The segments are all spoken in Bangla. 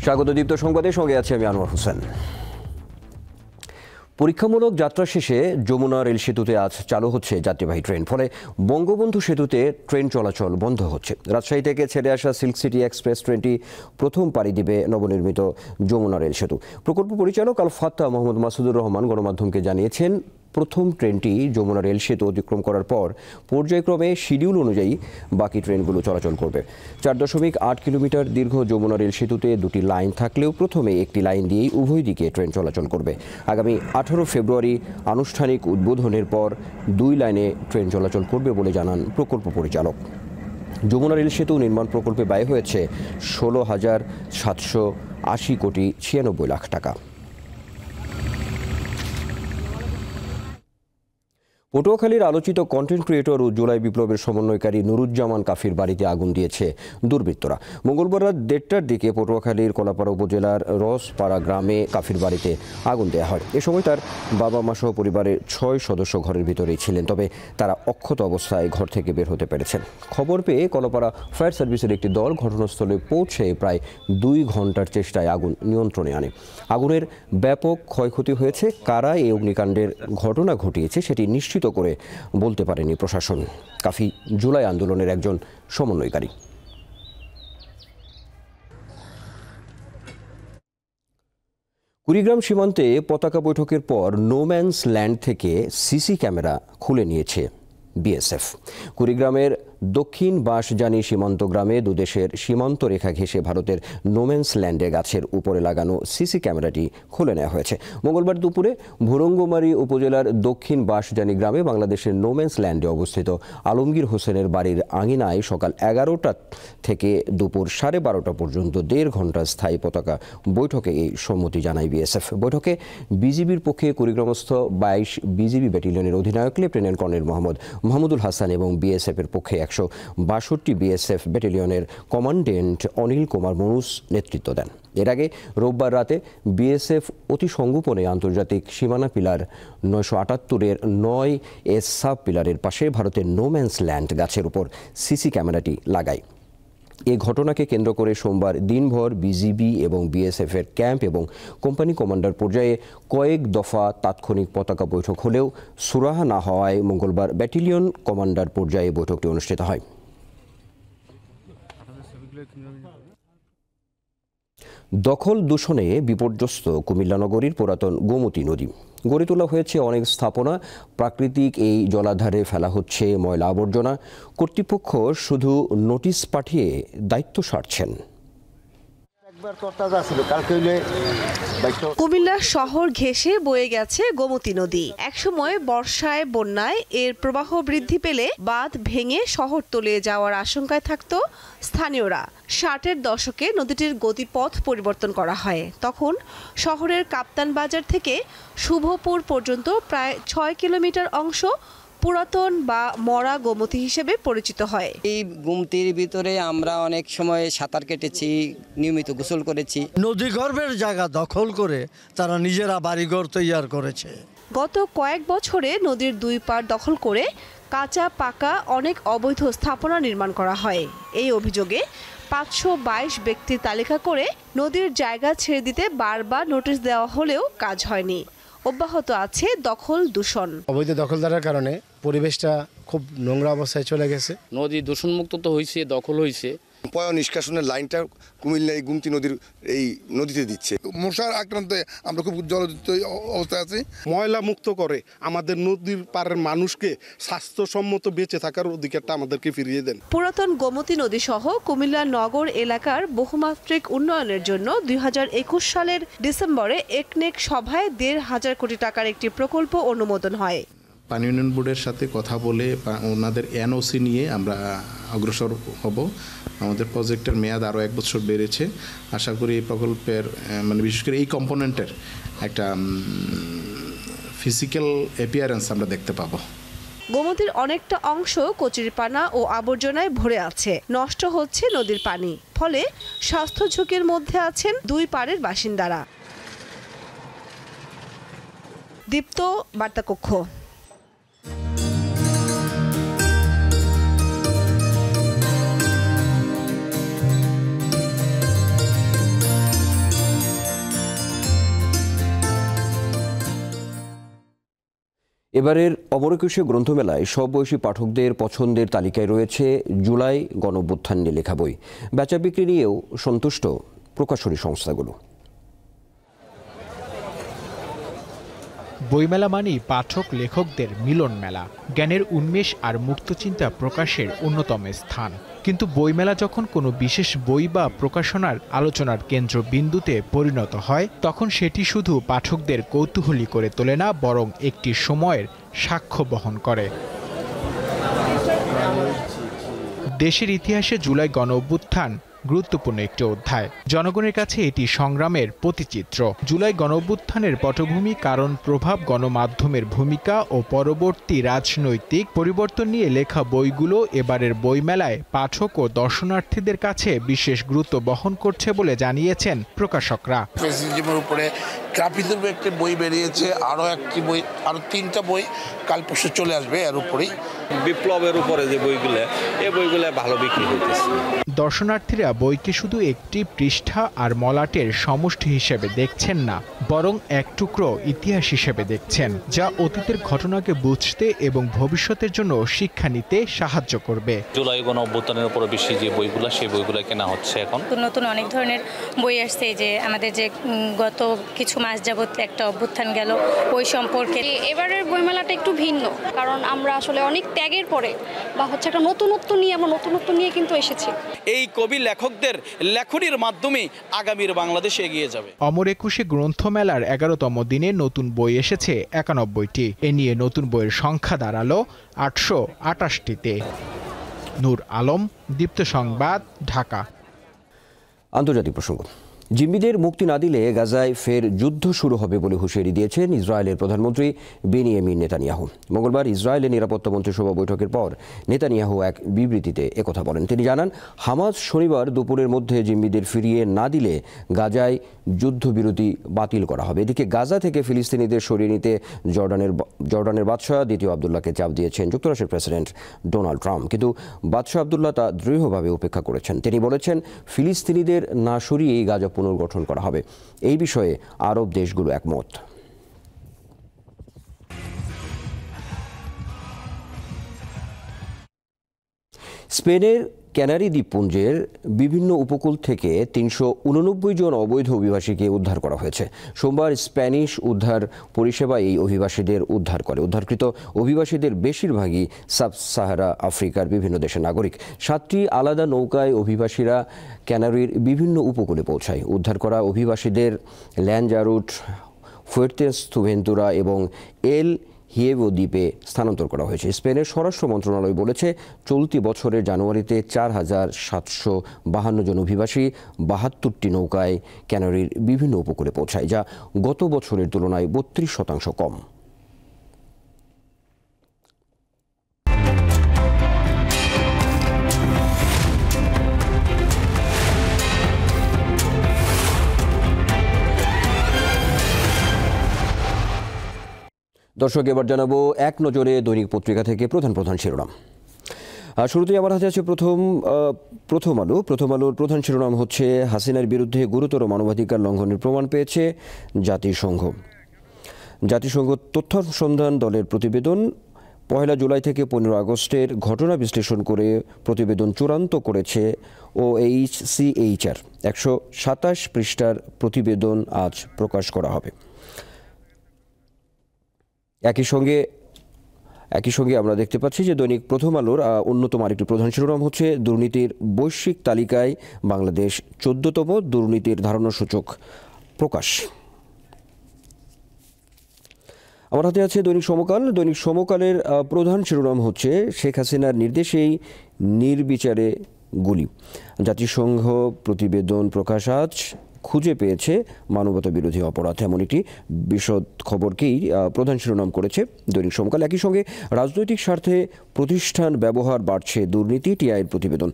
স্বাগত দীপ্ত সংবাদের সঙ্গে আছি আমি আনোয়ার হোসেন। পরীক্ষামূলক যাত্রা শেষে যমুনা রেল সেতুতে আজ চালু হচ্ছে যাত্রীবাহী ট্রেন, ফলে বঙ্গবন্ধু সেতুতে ট্রেন চলাচল বন্ধ হচ্ছে। রাজশাহী থেকে ছেড়ে আসা সিল্ক সিটি এক্সপ্রেস ট্রেনটি প্রথম পাড়ি দিবে নবনির্মিত যমুনা রেল সেতু। প্রকল্প পরিচালক আল ফাত্তা মোহাম্মদ মাসুদুর রহমান গণমাধ্যমকে জানিয়েছেন, প্রথম ট্রেনটি যমুনা রেল সেতু অতিক্রম করার পর পর্যায়ক্রমে শিডিউল অনুযায়ী বাকি ট্রেনগুলো চলাচল করবে। 4.8 কিলোমিটার দীর্ঘ যমুনা রেল সেতুতে দুটি লাইন থাকলেও প্রথমে একটি লাইন দিয়েই উভয় দিকে ট্রেন চলাচল করবে। আগামী 18 ফেব্রুয়ারি আনুষ্ঠানিক উদ্বোধনের পর দুই লাইনে ট্রেন চলাচল করবে বলে জানান প্রকল্প পরিচালক। যমুনা রেল সেতু নির্মাণ প্রকল্পে ব্যয় হয়েছে 16,780 কোটি 96 লাখ টাকা। পটুয়াখালীর আলোচিত কন্টেন্ট ক্রিয়েটর ও জুলাই বিপ্লবের সমন্বয়কারী নুরুজ্জামান কাফির বাড়িতে আগুন দিয়েছে দুর্বৃত্তরা। মঙ্গলবার রাত 1:30টার দিকে পটুয়াখালীর কলাপাড়া উপজেলার রসপাড়া গ্রামে কাফির বাড়িতে আগুন দেওয়া হয়। এ সময় তার বাবা মা সহ পরিবারের 6 সদস্য ঘরের ভিতরেই ছিলেন, তবে তারা অক্ষত অবস্থায় ঘর থেকে বের হতে পেরেছেন। খবর পেয়ে কলাপাড়া ফায়ার সার্ভিসের একটি দল ঘটনাস্থলে পৌঁছে প্রায় 2 ঘন্টার চেষ্টায় আগুন নিয়ন্ত্রণে আনে। আগুনের ব্যাপক ক্ষয়ক্ষতি হয়েছে। কারা এই অগ্নিকাণ্ডের ঘটনা ঘটিয়েছে সেটি নিশ্চিত করে বলতে পারেনি প্রশাসন। কাফি জুলাই আন্দোলনের একজন সমন্বয়কারী। কুড়িগ্রাম সীমান্তে পতাকা বৈঠকের পর নোম্যান্স ল্যান্ড থেকে সিসি ক্যামেরা খুলে নিয়েছে বিএসএফ। কুড়িগ্রামের দক্ষিণ বাঁশজানি সীমান্ত গ্রামে দুদেশের সীমান্ত রেখা ঘেঁষে ভারতের নোম্যান্স ল্যান্ডে গাছের উপরে লাগানো সিসি ক্যামেরাটি খুলে নেওয়া হয়েছে। মঙ্গলবার দুপুরে ভুরঙ্গমারী উপজেলার দক্ষিণ বাঁশজানি গ্রামে বাংলাদেশের নোম্যান্স ল্যান্ডে অবস্থিত আলমগীর হোসেনের বাড়ির আঙিনায় সকাল 11টা থেকে দুপুর 12:30 পর্যন্ত 1.5 ঘন্টা স্থায়ী পতাকা বৈঠকে এই সম্মতি জানায় বিএসএফ। বৈঠকে বিজিবির পক্ষে কুড়িগ্রামস্থ 22 বিজিবি ব্যাটালিয়নের অধিনায়ক লেফটেন্যান্ট কর্নেল মোহাম্মদুল হাসান এবং বিএসএফ এর পক্ষে 162 বিএসএফ ব্যাটালিয়নের কমান্ডেন্ট অনিল কুমার মনুস নেতৃত্ব দেন। এর আগে রোববার রাতে বিএসএফ অতি সংগোপনে আন্তর্জাতিক সীমানা পিলার 978-এর 9S সাব পিলারের পাশে ভারতের নোম্যান্স ল্যান্ড গাছের উপর সিসি ক্যামেরাটি লাগায়। এই ঘটনাকে কেন্দ্র করে সোমবার দিনভর বিজিবি এবং বিএসএফ এর ক্যাম্প এবং কোম্পানি কমান্ডার পর্যায়ে কয়েক দফা তাৎক্ষণিক পতাকা বৈঠক হলেও সুরাহা না হওয়ায় মঙ্গলবার ব্যাটালিয়ন কমান্ডার পর্যায়ে বৈঠকটি অনুষ্ঠিত হয়। দখল দূষণে বিপর্যস্ত কুমিল্লা নগরীর পুরাতন গোমতী নদী। গড়ে তোলা হয়েছে অনেক স্থাপনা। প্রাকৃতিক এই জলাধারে ফেলা হচ্ছে ময়লা আবর্জনা। কর্তৃপক্ষ শুধু নোটিশ পাঠিয়ে দায়িত্ব সারছেন। কুমিল্লা শহর ঘেঁষে বয়ে গেছে গোমতী নদী। একসময় বর্ষায় বন্যায় এর প্রবাহ বৃদ্ধি পেলে বাঁধ ভেঙে শহর তলিয়ে যাওয়ার আশঙ্কায় থাকত স্থানীয়রা। 60-এর দশকে নদীটির গতিপথ পরিবর্তন করা হয়। তখন শহরের কাপ্তান বাজার থেকে শুভপুর পর্যন্ত প্রায় 6 কিলোমিটার অংশ পুরাতন বা মরা গোমতী হিসেবে পরিচিত হয়। এই গোমতীর ভিতরে আমরা অনেক সময় সাঁতার কেটেছি, নিয়মিত গোসল করেছি। নদী গর্ভের জায়গা দখল করে তারা নিজেরা বাড়িঘর তৈরি করেছে। গত কয়েক বছরে নদীর 2 পাড় দখল করে কাঁচা পাকা অনেক অবৈধ স্থাপনা নির্মাণ করা হয়। এই অভিযোগে 522 ব্যক্তির তালিকা করে নদীর জায়গা ছেড়ে দিতে বারবার নোটিশ দেওয়া হলেও কাজ হয়নি। অব্যাহত আছে দখল দূষণ। অবৈধ দখলদারের কারণে পরিবেশটা খুব নোংরা অবস্থায় চলে গেছে। নদী দূষণমুক্ত তো হয়েছে, দখল হয়েছে। পয় নিষ্কাশনের লাইনটা কুমিল্লা এই গোমতী নদীর এই নদীতে দিচ্ছে। মশার আক্রান্তে আমরা খুব জলযুক্ত অবস্থায় আছি। ময়লা মুক্ত করে আমাদের নদীর পাড়ের মানুষকে স্বাস্থ্যসম্মত বেঁচে থাকার অধিকারটা আমাদেরকে ফিরিয়ে দেন। পুরাতন গোমতী নদী সহ কুমিল্লা নগর এলাকার বহুমাত্রিক উন্নয়নের জন্য 2021 সালের ডিসেম্বরে একনেক সভায় 1.5 কোটি টাকার একটি প্রকল্প অনুমোদন হয়। পানি উন্নয়ন বোর্ডের সাথে কথা বলে ওনাদের এনওসি নিয়ে আমরা অগ্রসর হব। আমাদের প্রজেক্টের মেয়াদ আরও 1 বছর বেড়েছে। আশা করি এই প্রকল্পের বিশেষ করে এই কম্পোনেন্টের একটা ফিজিক্যাল অ্যাপিয়ারেন্স আমরা দেখতে পাবো। গোমতীর অনেকটা অংশ কচুরিপানা ও আবর্জনায় ভরে আছে। নষ্ট হচ্ছে নদীর পানি, ফলে স্বাস্থ্য ঝুঁকির মধ্যে আছেন 2 পাড়ের বাসিন্দারা। দীপ্ত বার্তাকক্ষ। এবারের অমর একুশে গ্রন্থমেলায় সব বয়সী পাঠকদের পছন্দের তালিকায় রয়েছে জুলাই গণঅভ্যুত্থান নিয়ে লেখা বই। বেচা বিক্রি নিয়েও সন্তুষ্ট প্রকাশনী সংস্থাগুলো। বইমেলা মানেই পাঠক লেখকদের মিলন মেলা, জ্ঞানের উন্মেষ আর মুক্তচিন্তা প্রকাশের অন্যতম স্থান। কিন্তু বইমেলা যখন কোনো বিশেষ বই বা প্রকাশনার আলোচনার কেন্দ্রবিন্দুতে পরিণত হয়, তখন সেটি শুধু পাঠকদের কৌতূহলী করে তোলে না, বরং একটি সময়ের সাক্ষ্য বহন করে। দেশের ইতিহাসে জুলাই গণঅভ্যুত্থান গুরুত্বপূর্ণ একটি অধ্যায়। জনগণের কাছে এটি সংগ্রামের প্রতিচিত্র। জুলাই গণঅভ্যুত্থানের পটভূমি, কারণ, প্রভাব, গণমাধ্যমের ভূমিকা ও পরবর্তী রাজনৈতিক পরিবর্তন নিয়ে লেখা বইগুলো এবারের বইমেলায় পাঠক ও দর্শনার্থীদের কাছে বিশেষ গুরুত্ব বহন করছে বলে জানিয়েছেন প্রকাশকরা। ফ্যাসিজমের উপরে গ্রাফিকের একটি বই বেরিয়েছে, আরও একটি বই, আরও 3টা বই কাল পরশু চলে আসবে। এর উপরেই বিপ্লবের উপরে যে বইগুলো, এই বইগুলো ভালো বিক্রি হইতেছে। দর্শনার্থীরা বইকে শুধু একটি পৃষ্ঠা আর মলাটের সমষ্টি হিসেবে দেখছেন না, বরং এক টুকরো ইতিহাস হিসেবে দেখছেন, যা অতীতের ঘটনাকে বুঝতে এবং ভবিষ্যতের জন্য শিক্ষা নিতে সাহায্য করবে। জুলাই গণঅভ্যুত্থানের উপর বেশি যে বইগুলো, সেই বইগুলো কেনা হচ্ছে এখন। নতুন অনেক ধরনের বই আসছে, যে আমাদের যে গত কিছু মাস যাবত একটা অভ্যুত্থান গেল, ওই সম্পর্কে। এবারের বইমেলাটা একটু ভিন্ন, কারণ আমরা আসলে অনেক ত্যাগের পরে বা হচ্ছে একটা নতুনত্ব নিয়ে কিন্তু এসেছি। এই কবি লেখকদের লেখনীর মাধ্যমে আগামীর বাংলাদেশে এগিয়ে যাবে। অমর একুশে গ্রন্থমেলার 11তম দিনে নতুন বই এসেছে 91টি। এ নিয়ে নতুন বইয়ের সংখ্যা দাঁড়ালো 828টিতে। নূর আলম, দীপ্ত সংবাদ, ঢাকা। আন্তর্জাতিক প্রসঙ্গ। জিম্মিদের মুক্তি না দিলে গাজায় ফের যুদ্ধ শুরু হবে বলে হুঁশিয়ারি দিয়েছেন ইসরায়েলের প্রধানমন্ত্রী বেনিয়ামিন নেতানিয়াহু। মঙ্গলবার ইসরায়েলের নিরাপত্তা মন্ত্রিসভা বৈঠকের পর নেতানিয়াহু এক বিবৃতিতে একথা বলেন। তিনি জানান, হামাস শনিবার দুপুরের মধ্যে জিম্মিদের ফিরিয়ে না দিলে গাজায় যুদ্ধবিরতি বাতিল করা হবে। এদিকে গাজা থেকে ফিলিস্তিনিদের সরিয়ে নিতে জর্ডানের বাদশাহ দ্বিতীয় আবদুল্লাহকে চাপ দিয়েছেন যুক্তরাষ্ট্রের প্রেসিডেন্ট ডোনাল্ড ট্রাম্প, কিন্তু বাদশাহ আবদুল্লাহ তা দৃঢ়ভাবে উপেক্ষা করেছেন। তিনি বলেছেন, ফিলিস্তিনিদের না সরিয়েই গাজা পুনর্গঠন করা হবে। এই বিষয়ে আরব দেশগুলো একমত। স্পেনের ক্যানারি দ্বীপপুঞ্জের বিভিন্ন উপকূল থেকে 389 জন অবৈধ অভিবাসীকে উদ্ধার করা হয়েছে। সোমবার স্প্যানিশ উদ্ধার পরিষেবা এই অভিবাসীদের উদ্ধার করে। উদ্ধারকৃত অভিবাসীদের বেশিরভাগই সাব সাহারা আফ্রিকার বিভিন্ন দেশের নাগরিক। 7টি আলাদা নৌকায় অভিবাসীরা ক্যানারির বিভিন্ন উপকূলে পৌঁছায়। উদ্ধার করা অভিবাসীদের ল্যানজারুট, ফুয়ের্তেভেন্তুরা এবং এল হিয়েভো দ্বীপে স্থানান্তর করা হয়েছে। স্পেনের স্বরাষ্ট্র মন্ত্রণালয় বলেছে, চলতি বছরের জানুয়ারিতে 4752 জন অভিবাসী 72টি নৌকায় ক্যানারির বিভিন্ন উপকূলে পৌঁছায়, যা গত বছরের তুলনায় 32% কম। দর্শক, এবার জানাবো এক নজরে দৈনিক পত্রিকা থেকে প্রধান শিরোনাম। শুরুতেই আমার হাতে আছে প্রথম আলো। প্রথম আলোর প্রধান শিরোনাম হচ্ছে, হাসিনার বিরুদ্ধে গুরুতর মানবাধিকার লঙ্ঘনের প্রমাণ পেয়েছে জাতিসংঘ। জাতিসংঘ তথ্যানুসন্ধান দলের প্রতিবেদন 1 জুলাই থেকে 15 আগস্টের ঘটনা বিশ্লেষণ করে প্রতিবেদন চূড়ান্ত করেছে OHCHR। 127 পৃষ্ঠার প্রতিবেদন আজ প্রকাশ করা হবে। একই সঙ্গে আমরা দেখতে পাচ্ছি যে দৈনিক প্রথম আলোর অন্যতম আরেকটি প্রধান শিরোনাম হচ্ছে, দুর্নীতির বৈশ্বিক তালিকায় বাংলাদেশ 14তম, দুর্নীতির ধারণাসূচক প্রকাশ। আমার হাতে আছে দৈনিক সমকাল। দৈনিক সমকালের প্রধান শিরোনাম হচ্ছে, শেখ হাসিনার নির্দেশেই নির্বিচারে গুলি। জাতিসংঘ প্রতিবেদন প্রকাশ আজ, খুঁজে পেয়েছে মানবতা বিরোধী অপরাধ। এমন একটি বিশদ খবরকেই প্রধান শিরোনাম করেছে দৈনিক সমকাল। একই সঙ্গে রাজনৈতিক স্বার্থে প্রতিষ্ঠান ব্যবহার বাড়ছে দুর্নীতি, টিআইয়ের প্রতিবেদন,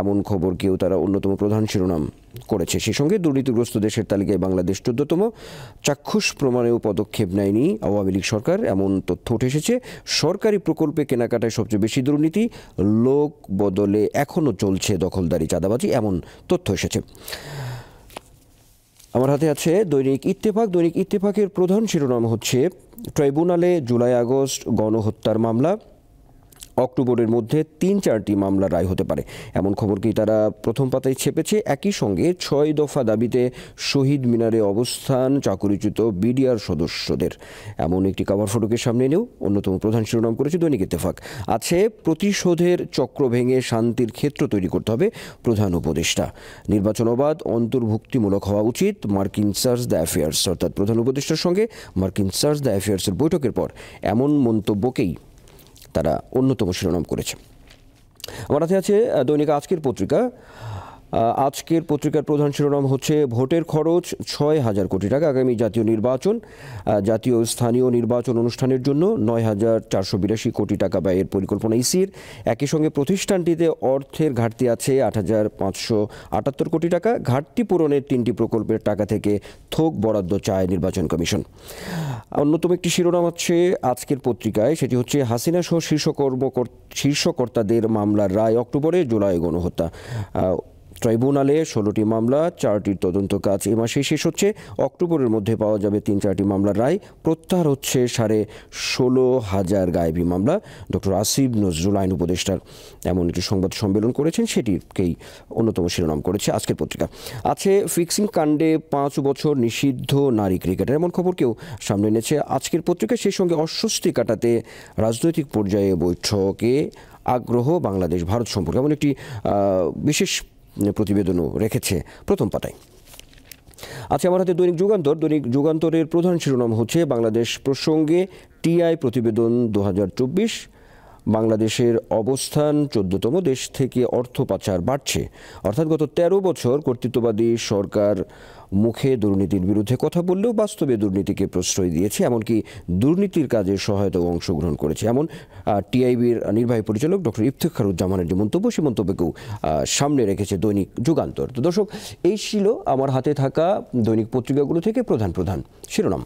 এমন খবরকেও তারা অন্যতম প্রধান শিরোনাম করেছে। সেই সঙ্গে দুর্নীতিগ্রস্ত দেশের তালিকায় বাংলাদেশ 14তম, চাক্ষুষ প্রমাণেও পদক্ষেপ নেয়নি আওয়ামী লীগ সরকার, এমন তথ্য উঠে এসেছে। সরকারি প্রকল্পে কেনাকাটায় সবচেয়ে বেশি দুর্নীতি, লোক বদলে এখনও চলছে দখলদারি, চাঁদাবাজি, এমন তথ্য এসেছে। আমার হাতে আছে দৈনিক ইত্তেফাক। দৈনিক ইত্তেফাকের প্রধান শিরোনাম হচ্ছে ট্রাইব্যুনালে জুলাই আগস্ট গণহত্যার মামলা, অক্টোবরের মধ্যে ৩-৪টি মামলা রায় হতে পারে, এমন খবরকেই তারা প্রথম পাতায় ছেপেছে। একই সঙ্গে ৬ দফা দাবিতে শহীদ মিনারে অবস্থান চাকরিচ্যুত বিডিআর সদস্যদের, এমন একটি কভার ফটোকে সামনে এনেও অন্যতম প্রধান শিরোনাম করেছে দৈনিক ইত্তেফাক। আছে প্রতিশোধের চক্র ভেঙে শান্তির ক্ষেত্র তৈরি করতে হবে প্রধান উপদেষ্টা, নির্বাচন অবাধ অন্তর্ভুক্তিমূলক হওয়া উচিত, মার্কিন সার্চ দ্য অ্যাফেয়ার্স। অর্থাৎ প্রধান উপদেষ্টার সঙ্গে মার্কিন সার্চ দ্য অ্যাফেয়ার্সের বৈঠকের পর এমন মন্তব্যকেই তারা অন্যতম শিরোনাম করেছে। আমার হাতে আছে দৈনিক আজকের পত্রিকা। আজকের পত্রিকার প্রধান শিরোনাম হচ্ছে ভোটের খরচ ৬,০০০ কোটি টাকা, আগামী জাতীয় নির্বাচন, জাতীয় স্থানীয় নির্বাচন অনুষ্ঠানের জন্য ৯,৪৮২ কোটি টাকা ব্যয়ের পরিকল্পনা ইসির। একই সঙ্গে প্রতিষ্ঠানটিতে অর্থের ঘাটতি আছে ৮,৫৭৮ কোটি টাকা। ঘাটতি পূরণের 3টি প্রকল্পের টাকা থেকে থোক বরাদ্দ চায় নির্বাচন কমিশন। অন্যতম একটি শিরোনাম আছে আজকের পত্রিকায়, সেটি হচ্ছে হাসিনা সহ শীর্ষকর্তাদের মামলার রায় অক্টোবরে, জুলাই গণহত্যা। ট্রাইব্যুনালে 16টি মামলা, 4টির তদন্ত কাজ এ মাসেই শেষ হচ্ছে। অক্টোবরের মধ্যে পাওয়া যাবে 3-4টি মামলার রায়। প্রত্যাহার হচ্ছে 16,500 গায়েবী মামলা। ডক্টর আসিফ নজরুল আইন উপদেষ্টার এমন একটি সংবাদ সম্মেলন করেছেন, সেটিকেই অন্যতম শিরোনাম করেছে আজকের পত্রিকা। আছে ফিক্সিং কাণ্ডে 5 বছর নিষিদ্ধ নারী ক্রিকেটার, এমন খবরকেও সামনে এনেছে আজকের পত্রিকা। সেই সঙ্গে অস্বস্তি কাটাতে রাজনৈতিক পর্যায়ে বৈঠকে আগ্রহ বাংলাদেশ ভারত সম্পর্কে, এমন একটি বিশেষ প্রতিবেদনও রেখেছে প্রথম পাতায়। আচ্ছা, আমার হাতে দৈনিক যুগান্তর। দৈনিক যুগান্তরের প্রধান শিরোনাম হচ্ছে বাংলাদেশ প্রসঙ্গে টিআই প্রতিবেদন 2024, বাংলাদেশের অবস্থান 14তম, দেশ থেকে অর্থ পাচার বাড়ছে। অর্থাৎ গত 13 বছর কর্তৃত্ববাদী সরকার মুখে দুর্নীতির বিরুদ্ধে কথা বললেও বাস্তবে দুর্নীতিকে প্রশ্রয় দিয়েছে, এমনকি দুর্নীতির কাজে সহায়তা ও অংশগ্রহণ করেছে, এমন টিআইবির নির্বাহী পরিচালক ডক্টর ইফতেখারুজ্জামানের যে মন্তব্য, সে মন্তব্যকেও সামনে রেখেছে দৈনিক যুগান্তর। তো দর্শক, এই ছিল আমার হাতে থাকা দৈনিক পত্রিকাগুলো থেকে প্রধান প্রধান শিরোনাম।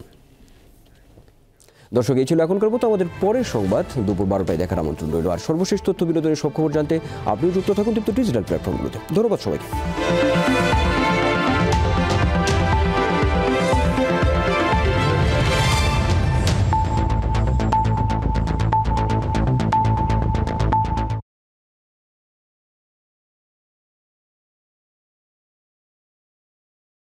দর্শক, এই ছিল এখনকার মতো। আমাদের পরের সংবাদ দুপুর 12টায় দেখার আমন্ত্রণ রইল। আর সর্বশেষ তথ্য বিনোদনের সব খবর জানতে আপনিও যুক্ত থাকুন দীপ্ত ডিজিটাল প্ল্যাটফর্মগুলোতে। ধন্যবাদ সবাইকে।